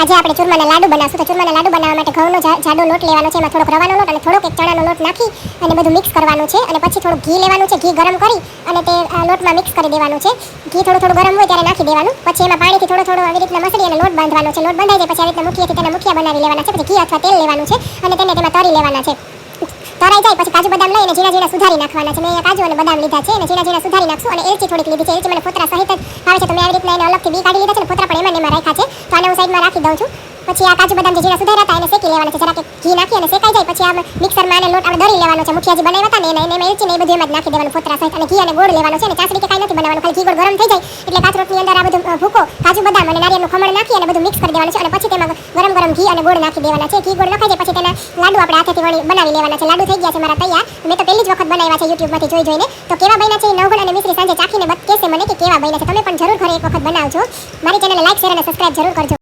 આજે આપણે ચૂરમાના લાડુ બનાવશું. તો ચૂરમાના લાડુ બનાવવા માટે ઘઉંનો જાડો લોટ લેવાનો છે. એમાં થોડોક રવાનો લોટ અને થોડોક એક ચણાનો લોટ નાખી અને બધું મિક્સ કરવાનું છે. અને પછી થોડું ઘી લેવાનું છે. ઘી ગરમ કરી અને તે લોટમાં મિક્સ કરી દેવાનું છે. ઘી થોડું ગરમ હોય ત્યારે નાખી દેવાનું. પછી એમાં પાણીથી થોડો આવી રીતના મસળી અને લોટ બાંધવાનો છે. લોટ બંધાઈ જાય પછી આવી રીતના મુઠિયાથી તેના મુઠિયા બનાવી લેવાના છે. પછી ઘી અથવા તેલ લેવાનું છે અને તેને તેમાં તળી લેવાના છે. તરાઈ જાય પછી કાજુ બદામ લઈ અને ઝીણા સુધારી નાખવાના છે. મેં અહીંયા કાજુ અને બદામ લીધા છે અને ઝીણા સુધારી નાખશું. અને એલચી થોડીક લીધી છે. એલચી મને ફોતરા સહિત જ ભાવે છે તો મેં આવી રીતના એને અલગથી બી કાઢી લીધા છે અને ફોતરા પણ એમાં રાખ્યા છે. તો આને હું સાઈડમાં રાખી દઉં છું. પછી આ કાજુ બદામ જે ઝીણા સુધાર્યા હતા એને શેકી લેવાના છે. જરાક ઘી નાખી અને શેકાઈ જાય પછી આ મિક્સરમાં આને લોટ આપણે દળી લેવાનો છે. મુઠિયા જે બનાવ્યા હતા ને એને એમાં એલચી ને એ બધું એમાં જ નાખી દેવાનું ફોતરા સહિત. અને ઘી અને ગોળ લેવાનો છે. અને ચાસણી કે કાંઈ નથી બનાવવાનું. ખાલી ઘી ગોળ ગરમ થઈ જાય એટલે કાચરોટની અંદર આ બધું ભૂકો કાજુ બદામ અને નારિયેળનું ખમણ નાખી અને બધું મિક્સ કરી દેવાનું છે. અને પછી તેમાં ગરમ ઘી અને ગોળ નાખી દેવાના છે. ઘી ગોળ નખાઈ જાય પછી તેના લાડુ આપણે હાથેથી બનાવી લેવાના છે. લાડુ થઈ ગયા છે મારા તૈયાર. મેં તો પહેલી જ વખત બનાવ્યા છે યુટ્યુબમાંથી જોઈને. તો કેવા બન્યા છે એ નવગણ અને મિશ્રી સાંજે ચાખીને કહેશે મને કે કેવા બન્યા છે. તમે પણ જરૂર ઘરે એક વખત બનાવજો. મારી ચેનલને લાઈક શેર અને સબસ્ક્રાઇબ જરૂર કરજો.